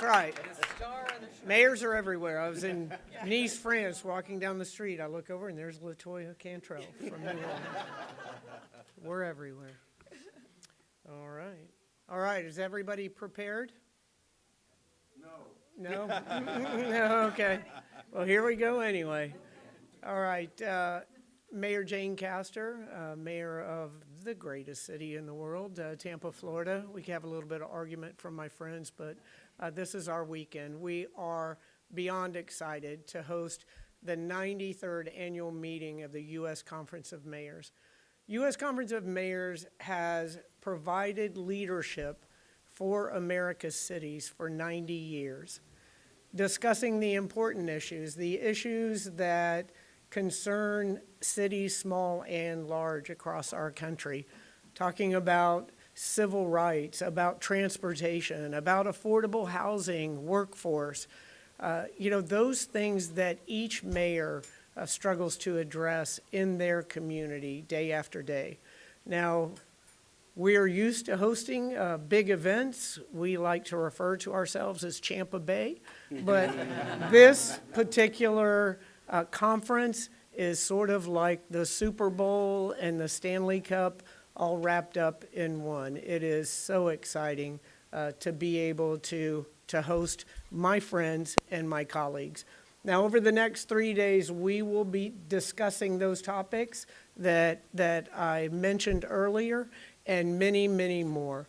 right. Mayors are everywhere. I was in Nice, France, walking down the street. I look over, and there's LaToya Cantrell from New Orleans. We're everywhere. All right. All right, is everybody prepared? No? No, okay. Well, here we go anyway. All right, Mayor Jane Castor, mayor of the greatest city in the world, Tampa, Florida. We can have a little bit of argument from my friends, but this is our weekend. We are beyond excited to host the 93rd annual meeting of the U.S. Conference of Mayors. U.S. Conference of Mayors has provided leadership for America's cities for 90 years, discussing the important issues, the issues that concern cities small and large across our country, talking about civil rights, about transportation, about affordable housing, workforce, those things that each mayor struggles to address in their community day after day. Now, we are used to hosting big events. We like to refer to ourselves as Champa Bay, but this particular conference is sort of like the Super Bowl and the Stanley Cup all wrapped up in one. It is so exciting to be able to host my friends and my colleagues. Now, over the next 3 days, we will be discussing those topics that I mentioned earlier and many, many more.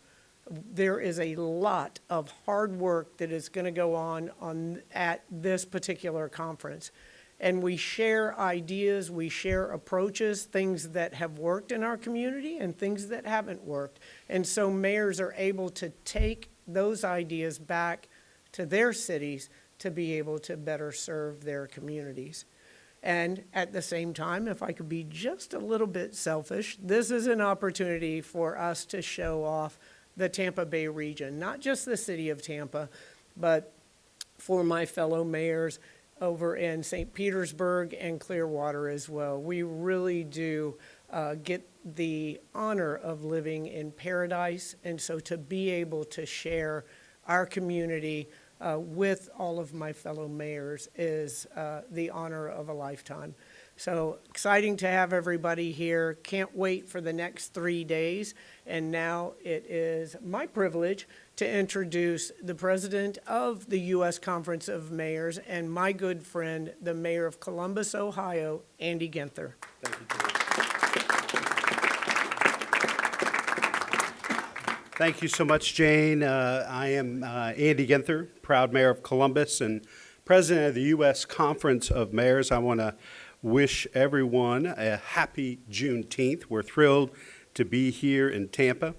There is a lot of hard work that is going to go on at this particular conference. And we share ideas, we share approaches, things that have worked in our community and things that haven't worked. And so mayors are able to take those ideas back to their cities to be able to better serve their communities. And at the same time, if I could be just a little bit selfish, this is an opportunity for us to show off the Tampa Bay region, not just the city of Tampa, but for my fellow mayors over in St. Petersburg and Clearwater as well. We really do get the honor of living in paradise, and so to be able to share our community with all of my fellow mayors is the honor of a lifetime. So exciting to have everybody here. Can't wait for the next 3 days. And now it is my privilege to introduce the president of the U.S. Conference of Mayors and my good friend, the mayor of Columbus, Ohio, Andy Ginther. Thank you, Jane. Thank you so much, Jane. I am Andy Ginther, proud mayor of Columbus and president of the U.S. Conference of Mayors. I want to wish everyone a happy Juneteenth. We're thrilled to be here in Tampa.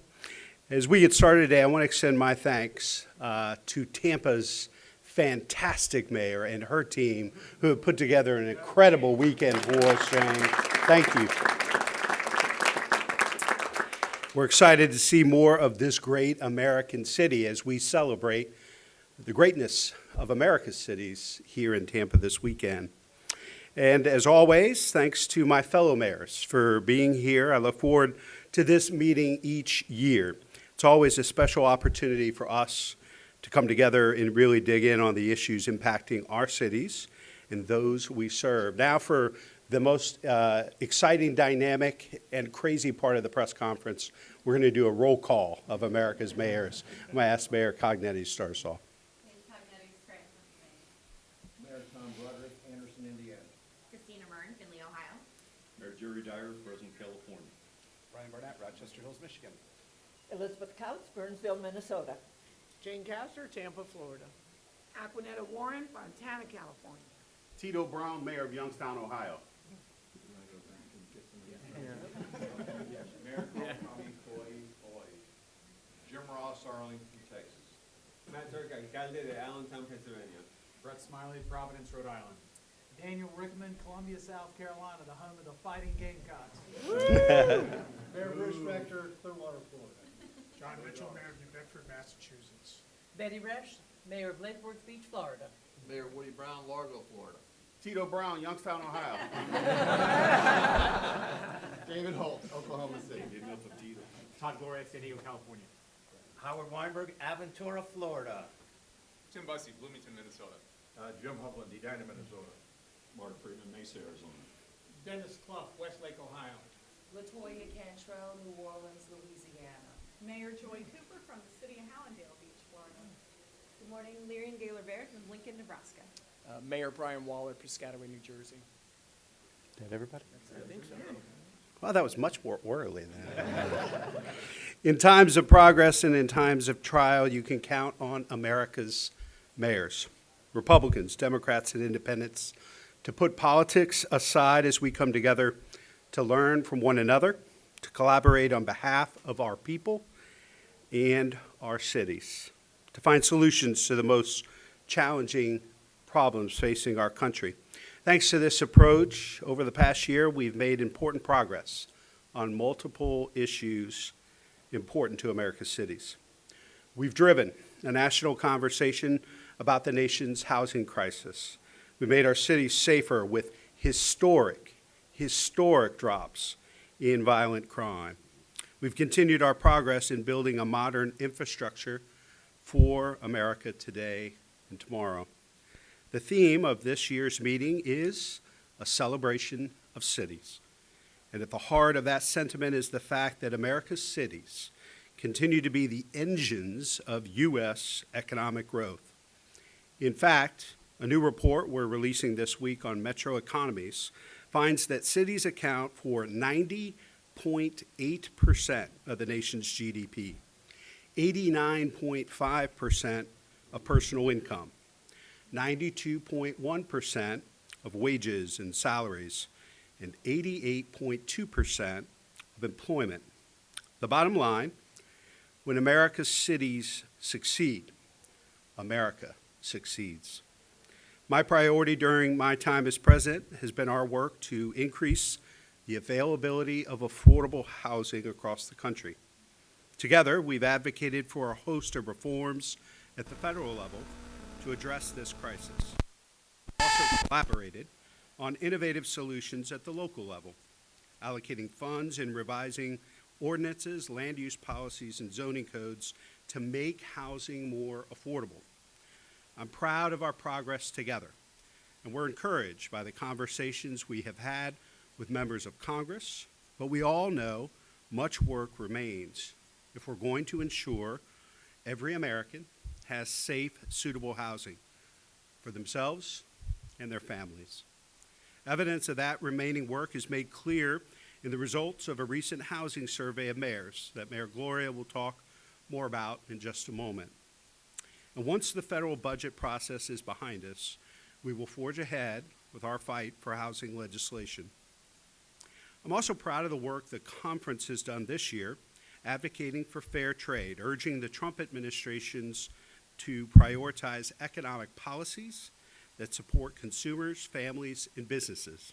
As we get started today, I want to extend my thanks to Tampa's fantastic mayor and her team who have put together an incredible weekend for us, Jane. Thank you. We're excited to see more of this great American city as we celebrate the greatness of America's cities here in Tampa this weekend. And as always, thanks to my fellow mayors for being here. I look forward to this meeting each year. It's always a special opportunity for us to come together and really dig in on the issues impacting our cities and those we serve. Now for the most exciting, dynamic, and crazy part of the press conference, we're going to do a roll call of America's mayors. I'm going to ask Mayor Cognetti to start us off. Mayor Tom Broderick, Anderson, Indiana. Christina Murn, Findlay, Ohio. Mayor Jerry Dyer, Fresno, California. Brian Barnett, Rochester Hills, Michigan. Elizabeth Couch, Burnsville, Minnesota. Jane Castor, Tampa, Florida. Aquanetta Warren, Fontana, California. Tito Brown, Mayor of Youngstown, Ohio. Mayor Tommy Hawaii. Jim Ross, Arlington, Texas. Matt Turk, alcalde de Allentown, Pennsylvania. Brett Smiley, Providence, Rhode Island. Daniel Rickman, Columbia, South Carolina, the home of the Fighting Gamecocks. Mayor Bruce Rector, Clearwater, Florida. John Mitchell, Mayor of New Bedford, Massachusetts. Betty Resch, Mayor of Lake Worth Beach, Florida. Mayor Woody Brown, Largo, Florida. Tito Brown, Youngstown, Ohio. David Holt, Oklahoma City. Todd Gloria, San Diego, California. Howard Weinberg, Aventura, Florida. Tim Bussey, Bloomington, Minnesota. Jim Hovland, Edina, Minnesota. Mark Friedman, Mesa, Arizona. Dennis Clough, Westlake, Ohio. Latoya Cantrell, New Orleans, Louisiana. Mayor Joy Cooper from the city of Hallandale Beach, Florida. Good morning, Lyrian Gaylor Baird from Lincoln, Nebraska. Mayor Brian Waller, Piscataway, New Jersey. Is that everybody? I think so. Well, that was much more orderly than that. In times of progress and in times of trial, you can count on America's mayors, Republicans, Democrats, and independents, to put politics aside as we come together to learn from one another, to collaborate on behalf of our people and our cities, to find solutions to the most challenging problems facing our country. Thanks to this approach, over the past year, we've made important progress on multiple issues important to America's cities. We've driven a national conversation about the nation's housing crisis. We made our cities safer with historic drops in violent crime. We've continued our progress in building a modern infrastructure for America today and tomorrow. The theme of this year's meeting is a celebration of cities. And at the heart of that sentiment is the fact that America's cities continue to be the engines of U.S. economic growth. In fact, a new report we're releasing this week on metro economies finds that cities account for 90.8% of the nation's GDP, 89.5% of personal income, 92.1% of wages and salaries, and 88.2% of employment. The bottom line, when America's cities succeed, America succeeds. My priority during my time as president has been our work to increase the availability of affordable housing across the country. Together, we've advocated for a host of reforms at the federal level to address this crisis. We've also collaborated on innovative solutions at the local level, allocating funds and revising ordinances, land use policies, and zoning codes to make housing more affordable. I'm proud of our progress together, and we're encouraged by the conversations we have had with members of Congress, but we all know much work remains if we're going to ensure every American has safe, suitable housing for themselves and their families. Evidence of that remaining work is made clear in the results of a recent housing survey of mayors that Mayor Gloria will talk more about in just a moment. And once the federal budget process is behind us, we will forge ahead with our fight for housing legislation. I'm also proud of the work the conference has done this year, advocating for fair trade, urging the Trump administrations to prioritize economic policies that support consumers, families, and businesses.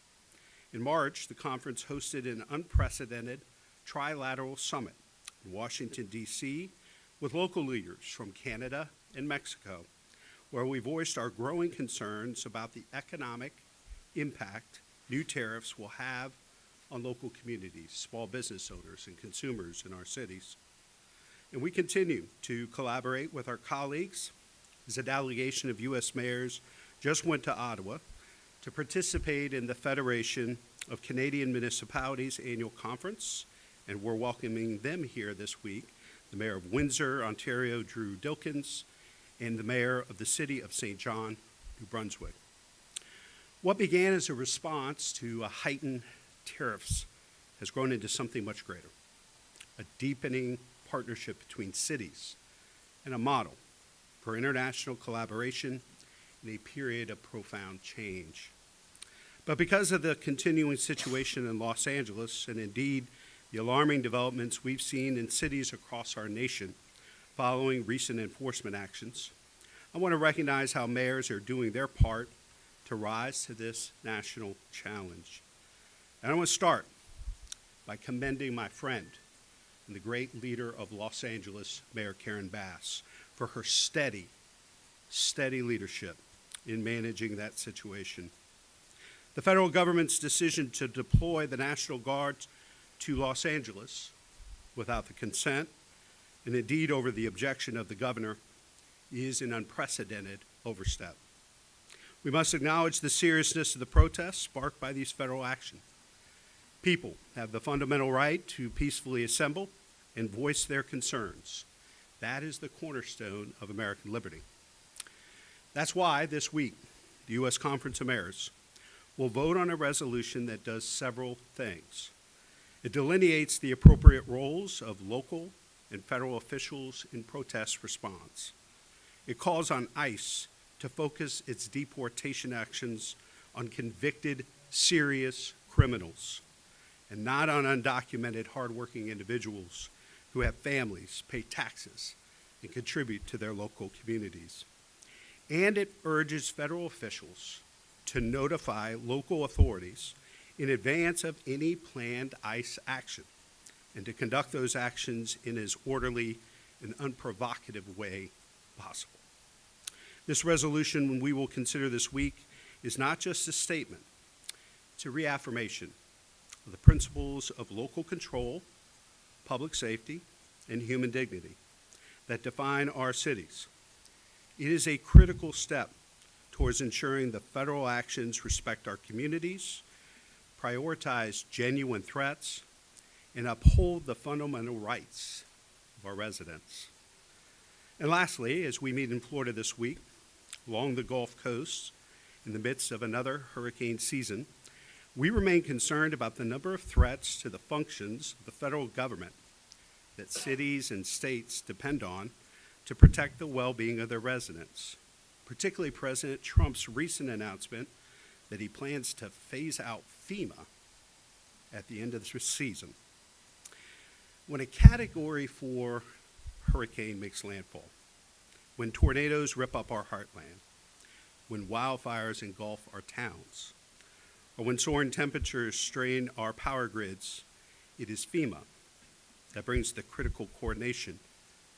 In March, the conference hosted an unprecedented trilateral summit in Washington, D.C., with local leaders from Canada and Mexico, where we voiced our growing concerns about the economic impact new tariffs will have on local communities, small business owners, and consumers in our cities. And we continue to collaborate with our colleagues as a delegation of U.S. mayors just went to Ottawa to participate in the Federation of Canadian Municipalities annual conference, and we're welcoming them here this week, the Mayor of Windsor, Ontario, Drew Dilkins, and the Mayor of the City of St. John, New Brunswick. What began as a response to heightened tariffs has grown into something much greater, a deepening partnership between cities and a model for international collaboration in a period of profound change. But because of the continuing situation in Los Angeles, and indeed the alarming developments we've seen in cities across our nation following recent enforcement actions, I want to recognize how mayors are doing their part to rise to this national challenge. And I want to start by commending my friend and the great leader of Los Angeles, Mayor Karen Bass, for her steady leadership in managing that situation. The federal government's decision to deploy the National Guard to Los Angeles without the consent and indeed over the objection of the governor is an unprecedented overstep. We must acknowledge the seriousness of the protests sparked by these federal actions. People have the fundamental right to peacefully assemble and voice their concerns. That is the cornerstone of American liberty. That's why this week, the U.S. Conference of Mayors will vote on a resolution that does several things. It delineates the appropriate roles of local and federal officials in protest response. It calls on ICE to focus its deportation actions on convicted, serious criminals, and not on undocumented, hardworking individuals who have families, pay taxes, and contribute to their local communities. And it urges federal officials to notify local authorities in advance of any planned ICE action and to conduct those actions in as orderly and unprovocative way possible. This resolution we will consider this week is not just a statement, it's a reaffirmation of the principles of local control, public safety, and human dignity that define our cities. It is a critical step towards ensuring the federal actions respect our communities, prioritize genuine threats, and uphold the fundamental rights of our residents. And lastly, as we meet in Florida this week, along the Gulf Coast, in the midst of another hurricane season, we remain concerned about the number of threats to the functions of the federal government that cities and states depend on to protect the well-being of their residents, particularly President Trump's recent announcement that he plans to phase out FEMA at the end of this season. When a Category 4 hurricane makes landfall, when tornadoes rip up our heartland, when wildfires engulf our towns, or when soaring temperatures strain our power grids, it is FEMA that brings the critical coordination,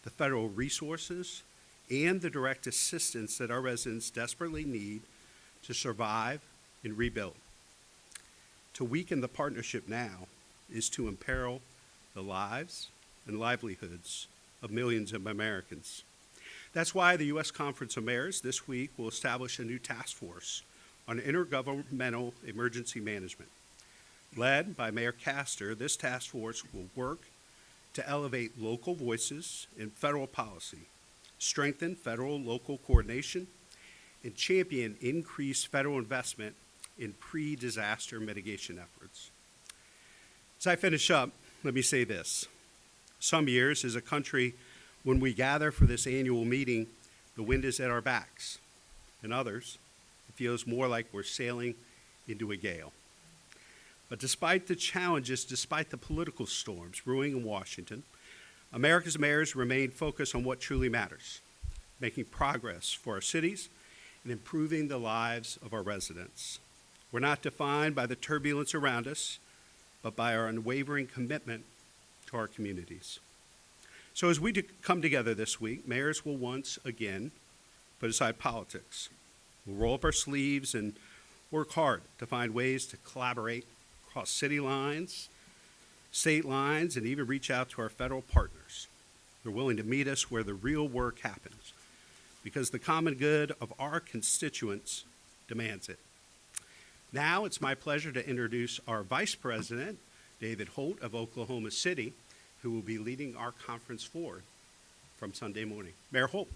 the federal resources, and the direct assistance that our residents desperately need to survive and rebuild. To weaken the partnership now is to imperil the lives and livelihoods of millions of Americans. That's why the U.S. Conference of Mayors this week will establish a new task force on intergovernmental emergency management. Led by Mayor Castor, this task force will work to elevate local voices in federal policy, strengthen federal-local coordination, and champion increased federal investment in pre-disaster mitigation efforts. As I finish up, let me say this. Some years, as a country, when we gather for this annual meeting, the wind is at our backs. And others, it feels more like we're sailing into a gale. But despite the challenges, despite the political storms brewing in Washington, America's mayors remain focused on what truly matters, making progress for our cities and improving the lives of our residents. We're not defined by the turbulence around us, but by our unwavering commitment to our communities. So as we come together this week, mayors will once again put aside politics. We'll roll up our sleeves and work hard to find ways to collaborate across city lines, state lines, and even reach out to our federal partners. They're willing to meet us where the real work happens because the common good of our constituents demands it. Now it's my pleasure to introduce our Vice President, David Holt of Oklahoma City, who will be leading our conference forward from Sunday morning. Mayor Holt.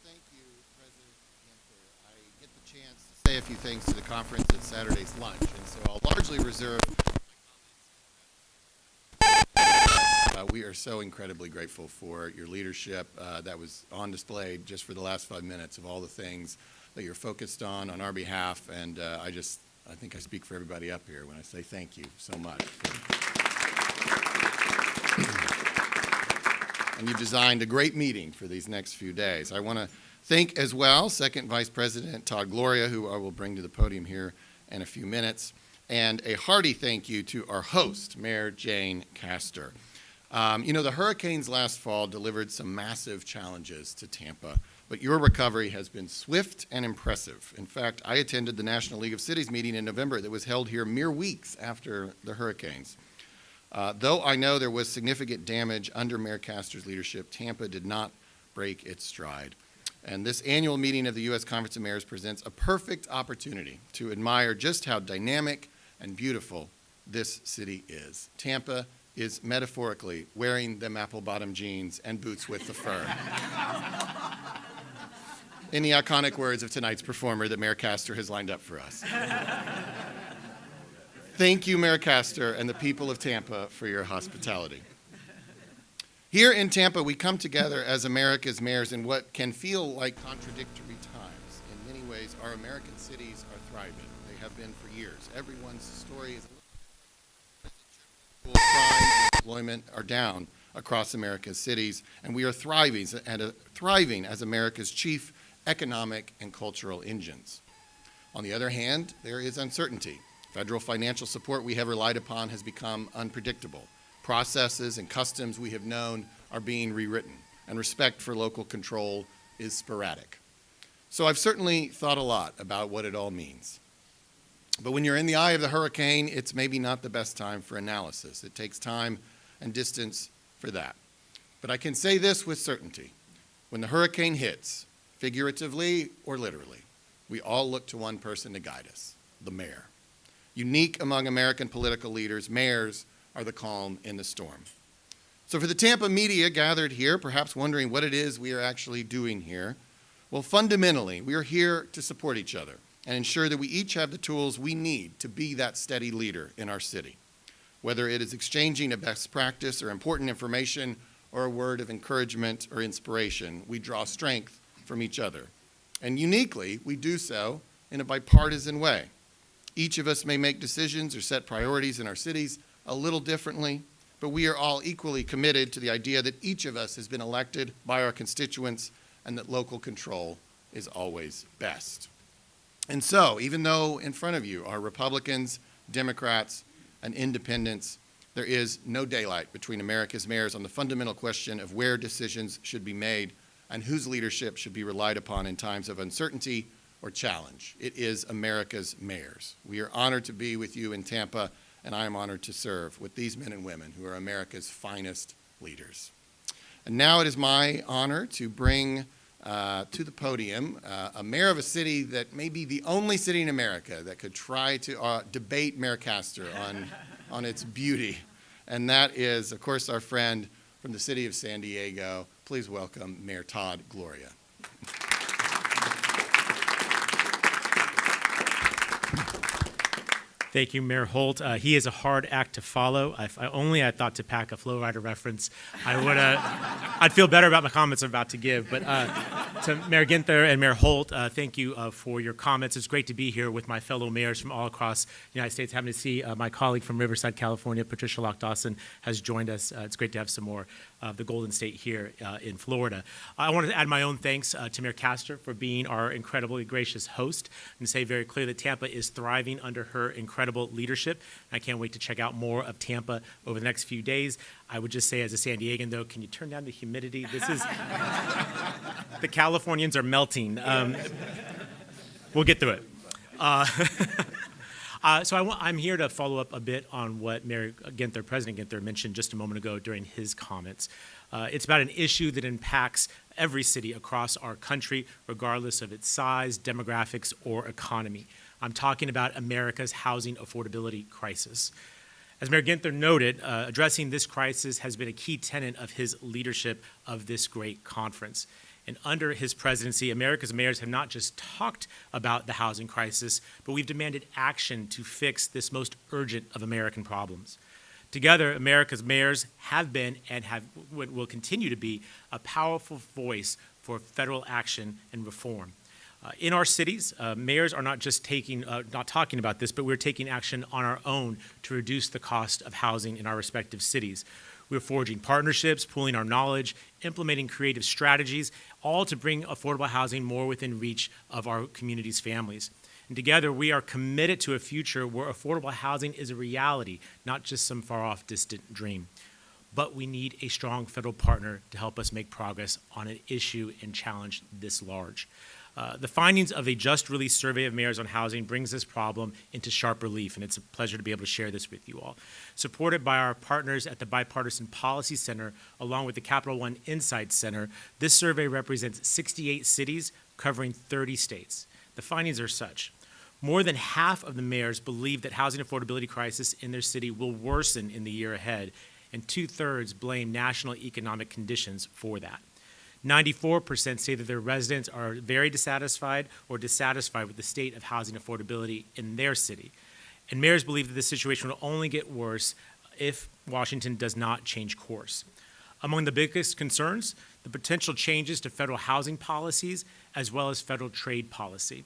Thank you, President Cantor. I get the chance to say a few things to the conference at Saturday's lunch, and so I'll largely reserve my comments. We are so incredibly grateful for your leadership that was on display just for the last 5 minutes of all the things that you're focused on our behalf, and I think I speak for everybody up here when I say thank you so much. And you've designed a great meeting for these next few days. I want to thank as well Second Vice President Todd Gloria, who I will bring to the podium here in a few minutes, and a hearty thank you to our host, Mayor Jane Castor. The hurricanes last fall delivered some massive challenges to Tampa, but your recovery has been swift and impressive. In fact, I attended the National League of Cities meeting in November that was held here mere weeks after the hurricanes. Though I know there was significant damage under Mayor Castor's leadership, Tampa did not break its stride. And this annual meeting of the U.S. Conference of Mayors presents a perfect opportunity to admire just how dynamic and beautiful this city is. Tampa is metaphorically wearing them apple-bottom jeans and boots with the fur. In the iconic words of tonight's performer that Mayor Castor has lined up for us. Thank you, Mayor Castor, and the people of Tampa for your hospitality. Here in Tampa, we come together as America's mayors in what can feel like contradictory times. In many ways, our American cities are thriving. They have been for years. Everyone's story is crime and employment are down across America's cities, and we are thriving as America's chief economic and cultural engines. On the other hand, there is uncertainty. Federal financial support we have relied upon has become unpredictable. Processes and customs we have known are being rewritten, and respect for local control is sporadic. So I've certainly thought a lot about what it all means. But when you're in the eye of the hurricane, it's maybe not the best time for analysis. It takes time and distance for that. But I can say this with certainty. When the hurricane hits, figuratively or literally, we all look to one person to guide us, the mayor. Unique among American political leaders, mayors are the calm in the storm. So for the Tampa media gathered here, perhaps wondering what it is we are actually doing here, well, fundamentally, we are here to support each other and ensure that we each have the tools we need to be that steady leader in our city. Whether it is exchanging a best practice or important information or a word of encouragement or inspiration, we draw strength from each other. And uniquely, we do so in a bipartisan way. Each of us may make decisions or set priorities in our cities a little differently, but we are all equally committed to the idea that each of us has been elected by our constituents and that local control is always best. And so, even though in front of you are Republicans, Democrats, and independents, there is no daylight between America's mayors on the fundamental question of where decisions should be made and whose leadership should be relied upon in times of uncertainty or challenge. It is America's mayors. We are honored to be with you in Tampa, and I am honored to serve with these men and women who are America's finest leaders. And now it is my honor to bring to the podium a mayor of a city that may be the only city in America that could try to debate Mayor Castor on its beauty. And that is, of course, our friend from the city of San Diego. Please welcome Mayor Todd Gloria. Thank you, Mayor Holt. He is a hard act to follow. If I only had thought to pack a Flow Rider reference, I'd feel better about my comments I'm about to give. But to Mayor Ginther and Mayor Holt, thank you for your comments. It's great to be here with my fellow mayors from all across the United States. Happy to see my colleague from Riverside, California, Patricia Lock-Dawson, has joined us. It's great to have some more of the Golden State here in Florida. I wanted to add my own thanks to Mayor Castor for being our incredibly gracious host and say very clearly that Tampa is thriving under her incredible leadership. And I can't wait to check out more of Tampa over the next few days. I would just say as a San Diegan, though, can you turn down the humidity? This is, the Californians are melting. We'll get through it. I'm here to follow up a bit on what Mayor Ginther, President Ginther, mentioned just a moment ago during his comments. It's about an issue that impacts every city across our country, regardless of its size, demographics, or economy. I'm talking about America's housing affordability crisis. As Mayor Ginther noted, addressing this crisis has been a key tenet of his leadership of this great conference. And under his presidency, America's mayors have not just talked about the housing crisis, but we've demanded action to fix this most urgent of American problems. Together, America's mayors have been and will continue to be a powerful voice for federal action and reform. In our cities, mayors are not just not talking about this, but we're taking action on our own to reduce the cost of housing in our respective cities. We're forging partnerships, pooling our knowledge, implementing creative strategies, all to bring affordable housing more within reach of our community's families. And together, we are committed to a future where affordable housing is a reality, not just some far-off distant dream. But we need a strong federal partner to help us make progress on an issue and challenge this large. The findings of a just released survey of mayors on housing brings this problem into sharp relief, and it's a pleasure to be able to share this with you all. Supported by our partners at the Bipartisan Policy Center, along with the Capital One Insights Center, this survey represents 68 cities covering 30 states. The findings are such. More than half of the mayors believe that housing affordability crisis in their city will worsen in the year ahead, and 2/3 blame national economic conditions for that. 94% say that their residents are very dissatisfied or dissatisfied with the state of housing affordability in their city. And mayors believe that this situation will only get worse if Washington does not change course. Among the biggest concerns, the potential changes to federal housing policies as well as federal trade policy.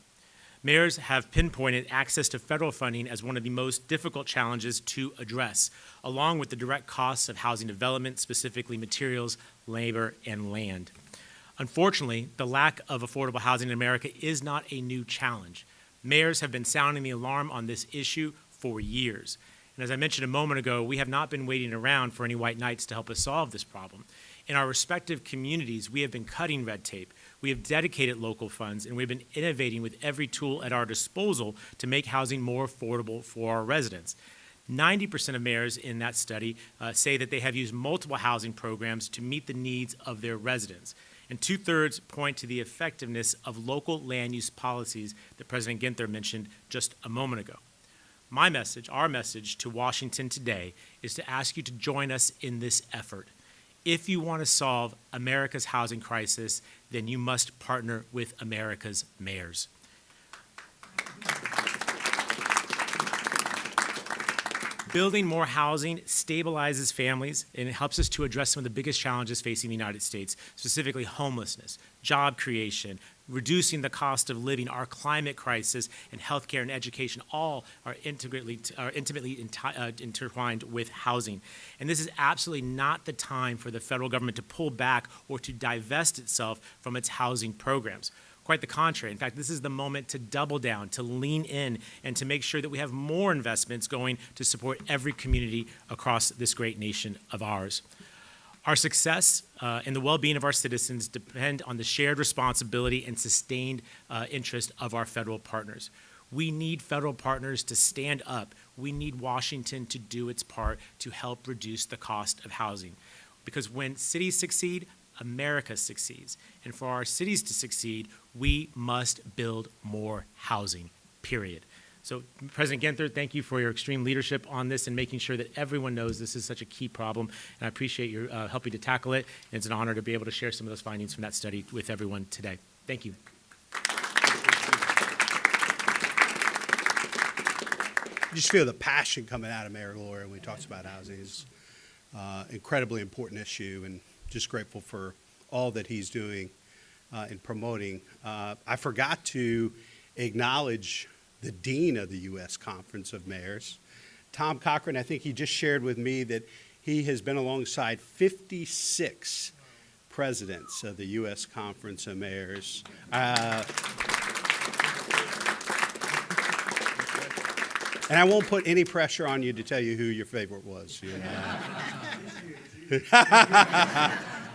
Mayors have pinpointed access to federal funding as one of the most difficult challenges to address, along with the direct costs of housing development, specifically materials, labor, and land. Unfortunately, the lack of affordable housing in America is not a new challenge. Mayors have been sounding the alarm on this issue for years. And as I mentioned a moment ago, we have not been waiting around for any white knights to help us solve this problem. In our respective communities, we have been cutting red tape. We have dedicated local funds, and we've been innovating with every tool at our disposal to make housing more affordable for our residents. 90% of mayors in that study say that they have used multiple housing programs to meet the needs of their residents. And 2/3 point to the effectiveness of local land use policies that President Ginther mentioned just a moment ago. My message, our message to Washington today is to ask you to join us in this effort. If you want to solve America's housing crisis, then you must partner with America's mayors. Building more housing stabilizes families, and it helps us to address some of the biggest challenges facing the United States, specifically homelessness, job creation, reducing the cost of living, our climate crisis, and healthcare and education all are intimately intertwined with housing. And this is absolutely not the time for the federal government to pull back or to divest itself from its housing programs. Quite the contrary. In fact, this is the moment to double down, to lean in, and to make sure that we have more investments going to support every community across this great nation of ours. Our success and the well-being of our citizens depend on the shared responsibility and sustained interest of our federal partners. We need federal partners to stand up. We need Washington to do its part to help reduce the cost of housing. Because when cities succeed, America succeeds. And for our cities to succeed, we must build more housing, period. So, President Ginther, thank you for your extreme leadership on this and making sure that everyone knows this is such a key problem. And I appreciate your helping to tackle it. And it's an honor to be able to share some of those findings from that study with everyone today. Thank you. You just feel the passion coming out of Mayor Gloria when he talks about housing. It's incredibly important issue, and just grateful for all that he's doing in promoting. I forgot to acknowledge the Dean of the U.S. Conference of Mayors, Tom Cochran. I think he just shared with me that he has been alongside 56 presidents of the U.S. Conference of Mayors. And I won't put any pressure on you to tell you who your favorite was. You know?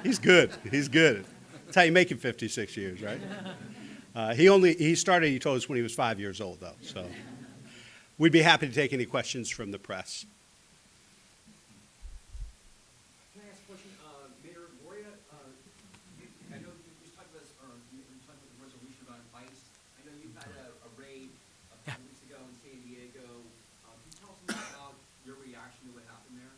He's good. He's good. That's how you make it 56 years, right? He started, he told us, when he was 5 years old, though. So we'd be happy to take any questions from the press. Can I ask a question? Mayor Gloria, I know you talked about this, or you talked about the resolution about ICE. I know you had a raid a couple weeks ago in San Diego. Can you tell us a little about your reaction to what happened there?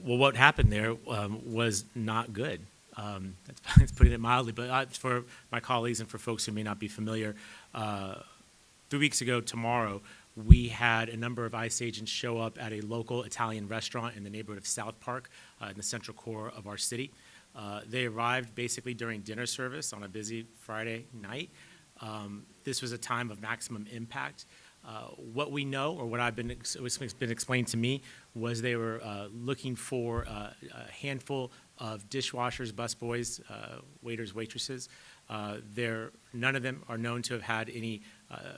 Well, what happened there was not good. That's putting it mildly, but for my colleagues and for folks who may not be familiar, 3 weeks ago tomorrow, we had a number of ICE agents show up at a local Italian restaurant in the neighborhood of South Park in the central core of our city. They arrived basically during dinner service on a busy Friday night. This was a time of maximum impact. What we know, or what what's been explained to me, was they were looking for a handful of dishwashers, busboys, waiters, waitresses. None of them are known to have had any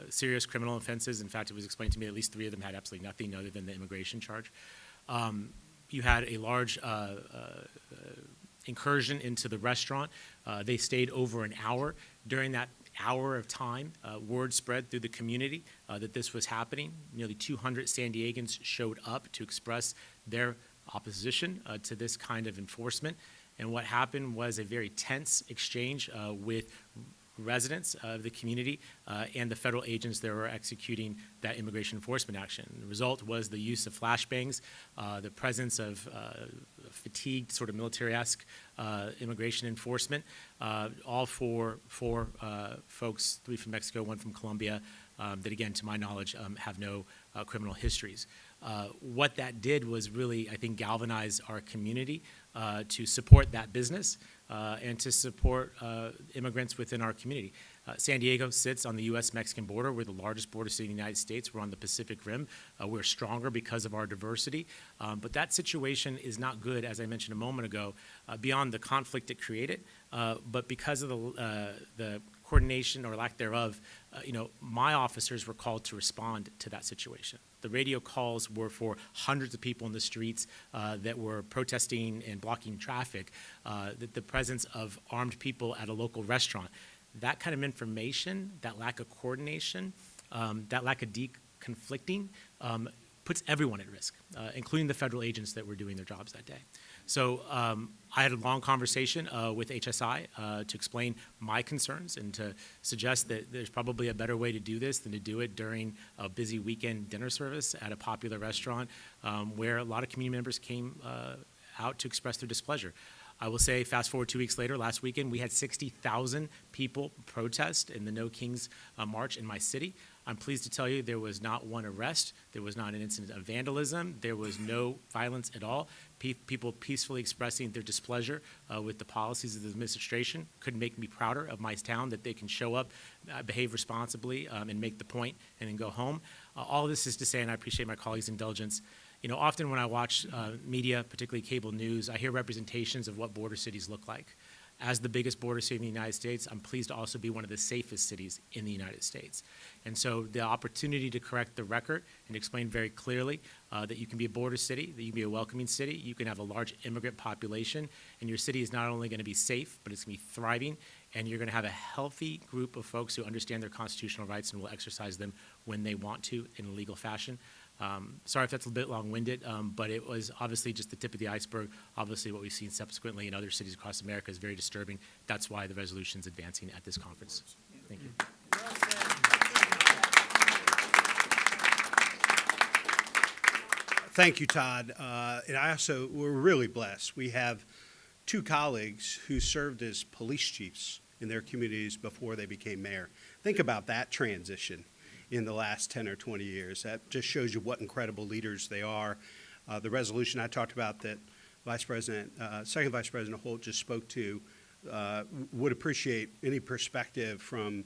serious criminal offenses. In fact, it was explained to me at least 3 of them had absolutely nothing other than the immigration charge. You had a large incursion into the restaurant. They stayed over an hour. During that hour of time, word spread through the community that this was happening. Nearly 200 San Diegans showed up to express their opposition to this kind of enforcement. And what happened was a very tense exchange with residents of the community and the federal agents that were executing that immigration enforcement action. The result was the use of flashbangs, the presence of fatigued, sort of military-esque immigration enforcement, all for folks, 3 from Mexico, 1 from Colombia, that again, to my knowledge, have no criminal histories. What that did was really, I think, galvanize our community to support that business and to support immigrants within our community. San Diego sits on the U.S.-Mexican border. We're the largest border city in the United States. We're on the Pacific Rim. We're stronger because of our diversity. But that situation is not good, as I mentioned a moment ago, beyond the conflict it created, but because of the coordination or lack thereof, my officers were called to respond to that situation. The radio calls were for hundreds of people in the streets that were protesting and blocking traffic, the presence of armed people at a local restaurant. That kind of information, that lack of coordination, that lack of deconflicting puts everyone at risk, including the federal agents that were doing their jobs that day. So I had a long conversation with HSI to explain my concerns and to suggest that there's probably a better way to do this than to do it during a busy weekend dinner service at a popular restaurant where a lot of community members came out to express their displeasure. I will say, fast forward 2 weeks later, last weekend, we had 60,000 people protest in the No Kings March in my city. I'm pleased to tell you there was not one arrest. There was not an incident of vandalism. There was no violence at all. People peacefully expressing their displeasure with the policies of the administration. Couldn't make me prouder of my town that they can show up, behave responsibly, and make the point and then go home. All this is to say, and I appreciate my colleagues' indulgence, often when I watch media, particularly cable news, I hear representations of what border cities look like. As the biggest border city in the United States, I'm pleased to also be one of the safest cities in the United States. And so the opportunity to correct the record and explain very clearly that you can be a border city, that you can be a welcoming city, you can have a large immigrant population, and your city is not only going to be safe, but it's going to be thriving, and you're going to have a healthy group of folks who understand their constitutional rights and will exercise them when they want to in a legal fashion. Sorry if that's a bit long-winded, but it was obviously just the tip of the iceberg. Obviously, what we've seen subsequently in other cities across America is very disturbing. That's why the resolution is advancing at this conference. Thank you. Thank you, Todd. And we're really blessed. We have 2 colleagues who served as police chiefs in their communities before they became mayor. Think about that transition in the last 10 or 20 years. That just shows you what incredible leaders they are. The resolution I talked about that Second Vice President Holt just spoke to would appreciate any perspective from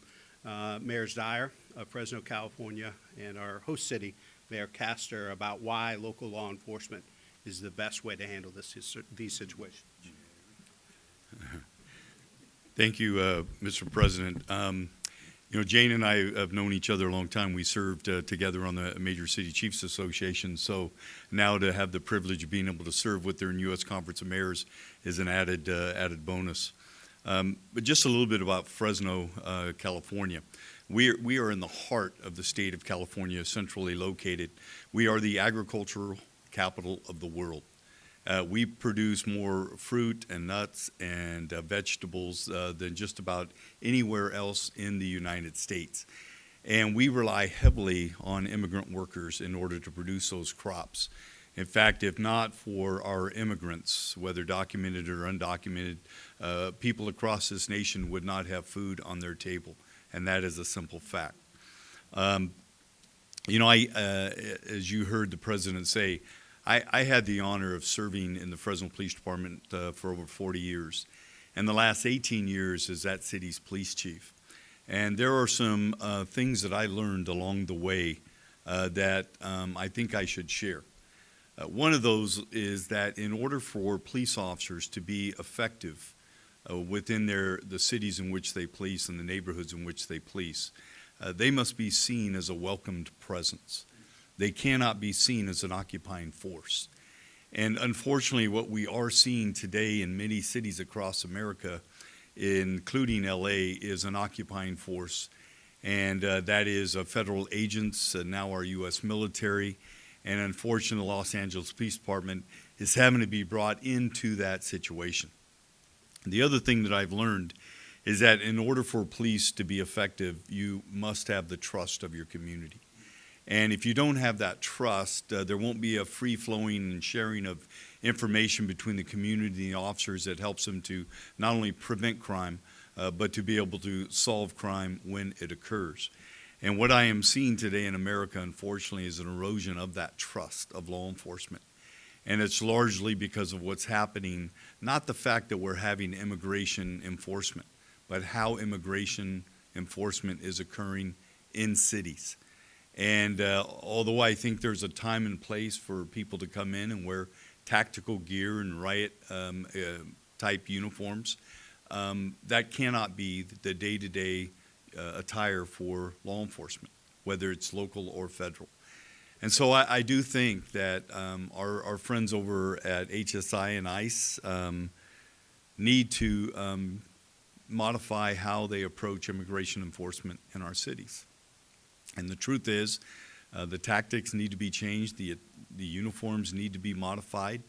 Mayors Dyer of Fresno, California, and our host city, Mayor Castor, about why local law enforcement is the best way to handle these situations. Thank you, Mr. President. Jane and I have known each other a long time. We served together on the Major City Chiefs Association, so now to have the privilege of being able to serve with their U.S. Conference of Mayors is an added bonus. But just a little bit about Fresno, California. We are in the heart of the state of California, centrally located. We are the agricultural capital of the world. We produce more fruit and nuts and vegetables than just about anywhere else in the United States. And we rely heavily on immigrant workers in order to produce those crops. In fact, if not for our immigrants, whether documented or undocumented, people across this nation would not have food on their table, and that is a simple fact. As you heard the President say, I had the honor of serving in the Fresno Police Department for over 40 years, and the last 18 years as that city's police chief. And there are some things that I learned along the way that I think I should share. One of those is that in order for police officers to be effective within the cities in which they police and the neighborhoods in which they police, they must be seen as a welcomed presence. They cannot be seen as an occupying force. And unfortunately, what we are seeing today in many cities across America, including LA, is an occupying force. And that is federal agents, now our U.S. military, and unfortunately, the Los Angeles Police Department is having to be brought into that situation. The other thing that I've learned is that in order for police to be effective, you must have the trust of your community. And if you don't have that trust, there won't be a free-flowing and sharing of information between the community and the officers that helps them to not only prevent crime, but to be able to solve crime when it occurs. And what I am seeing today in America, unfortunately, is an erosion of that trust of law enforcement. And it's largely because of what's happening, not the fact that we're having immigration enforcement, but how immigration enforcement is occurring in cities. And although I think there's a time and place for people to come in and wear tactical gear and riot type uniforms, that cannot be the day-to-day attire for law enforcement, whether it's local or federal. And so I do think that our friends over at HSI and ICE need to modify how they approach immigration enforcement in our cities. And the truth is, the tactics need to be changed, the uniforms need to be modified,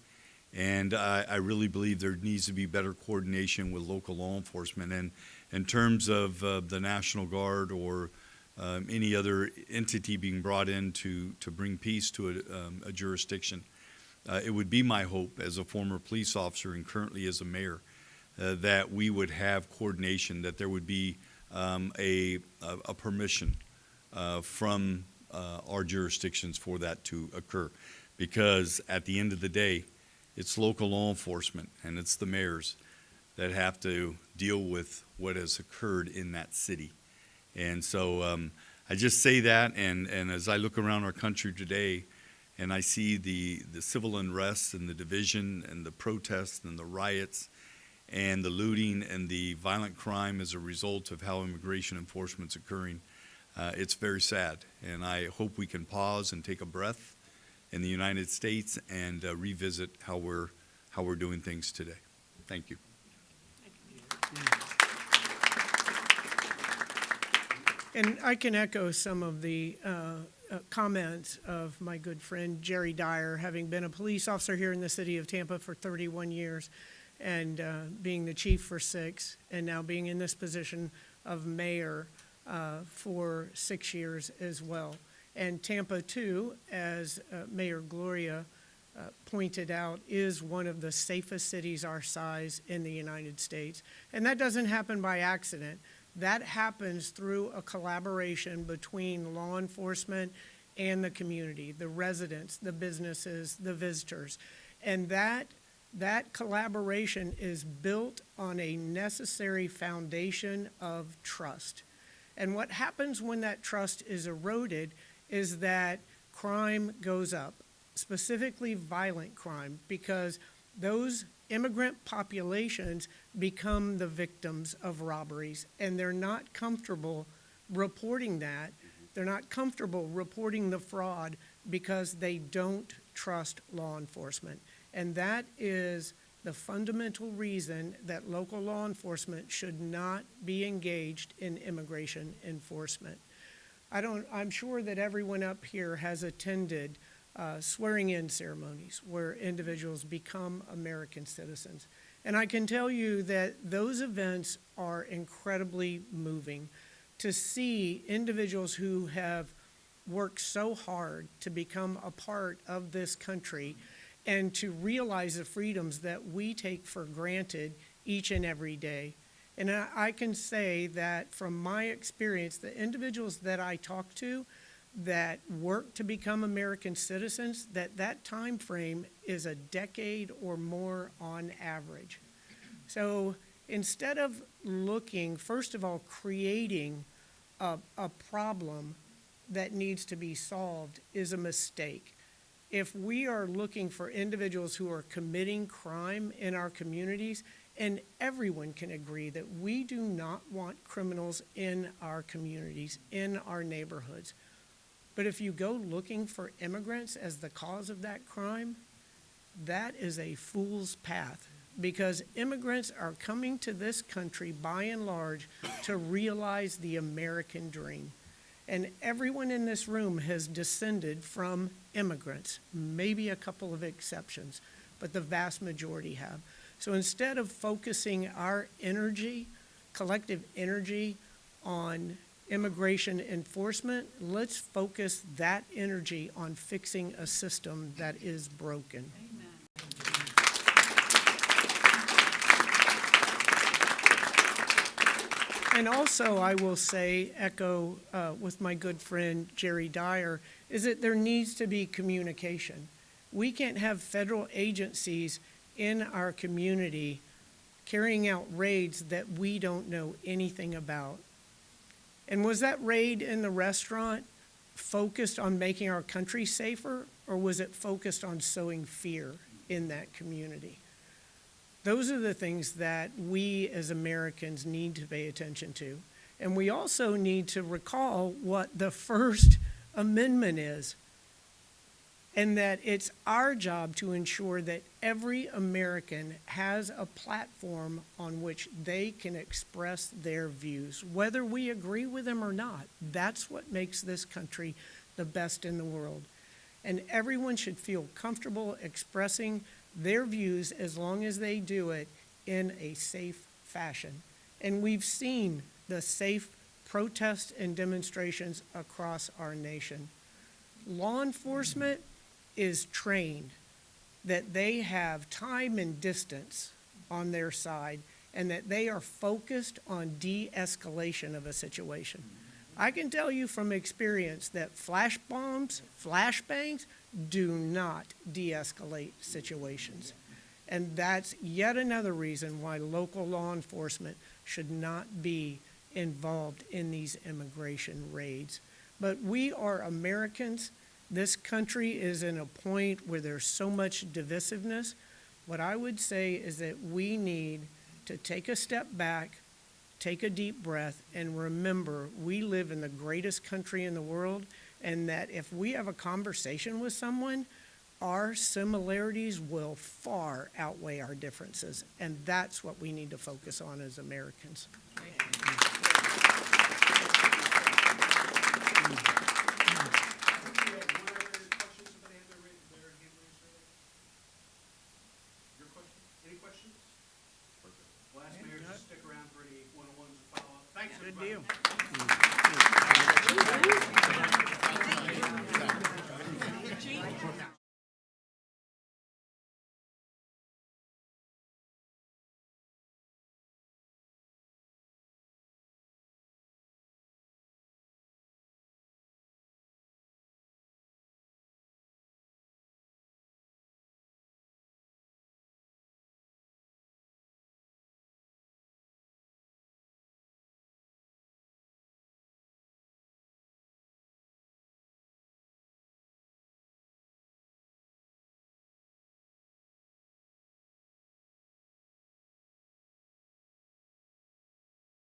and I really believe there needs to be better coordination with local law enforcement. And in terms of the National Guard or any other entity being brought in to bring peace to a jurisdiction, it would be my hope as a former police officer and currently as a mayor that we would have coordination, that there would be a permission from our jurisdictions for that to occur. Because at the end of the day, it's local law enforcement and it's the mayors that have to deal with what has occurred in that city. And so I just say that, and as I look around our country today and I see the civil unrest and the division and the protests and the riots and the looting and the violent crime as a result of how immigration enforcement's occurring, it's very sad. And I hope we can pause and take a breath in the United States and revisit how we're doing things today. Thank you. And I can echo some of the comments of my good friend Jerry Dyer, having been a police officer here in the city of Tampa for 31 years and being the chief for 6, and now being in this position of mayor for 6 years as well. And Tampa, too, as Mayor Gloria pointed out, is one of the safest cities our size in the United States. And that doesn't happen by accident. That happens through a collaboration between law enforcement and the community, the residents, the businesses, the visitors. And that collaboration is built on a necessary foundation of trust. And what happens when that trust is eroded is that crime goes up, specifically violent crime, because those immigrant populations become the victims of robberies, and they're not comfortable reporting that. They're not comfortable reporting the fraud because they don't trust law enforcement. And that is the fundamental reason that local law enforcement should not be engaged in immigration enforcement. I'm sure that everyone up here has attended swearing-in ceremonies where individuals become American citizens. And I can tell you that those events are incredibly moving to see individuals who have worked so hard to become a part of this country and to realize the freedoms that we take for granted each and every day. And I can say that from my experience, the individuals that I talk to that work to become American citizens, that time frame is a decade or more on average. So instead of looking, first of all, creating a problem that needs to be solved is a mistake. If we are looking for individuals who are committing crime in our communities, and everyone can agree that we do not want criminals in our communities, in our neighborhoods. But if you go looking for immigrants as the cause of that crime, that is a fool's path, because immigrants are coming to this country by and large to realize the American dream. And everyone in this room has descended from immigrants, maybe a couple of exceptions, but the vast majority have. So instead of focusing our energy, collective energy, on immigration enforcement, let's focus that energy on fixing a system that is broken. And also, I will say, echo with my good friend Jerry Dyer, is that there needs to be communication. We can't have federal agencies in our community carrying out raids that we don't know anything about. And was that raid in the restaurant focused on making our country safer, or was it focused on sowing fear in that community? Those are the things that we as Americans need to pay attention to. And we also need to recall what the First Amendment is, and that it's our job to ensure that every American has a platform on which they can express their views, whether we agree with them or not. That's what makes this country the best in the world. And everyone should feel comfortable expressing their views as long as they do it in a safe fashion. And we've seen the safe protests and demonstrations across our nation. Law enforcement is trained that they have time and distance on their side, and that they are focused on de-escalation of a situation. I can tell you from experience that flash bombs, flashbangs, do not de-escalate situations. And that's yet another reason why local law enforcement should not be involved in these immigration raids. But we are Americans. This country is in a point where there's so much divisiveness. What I would say is that we need to take a step back, take a deep breath, and remember we live in the greatest country in the world, and that if we have a conversation with someone, our similarities will far outweigh our differences. And that's what we need to focus on as Americans. Last mayor, just stick around for any one-on-ones or follow-up. Thanks, Good everybody. deal.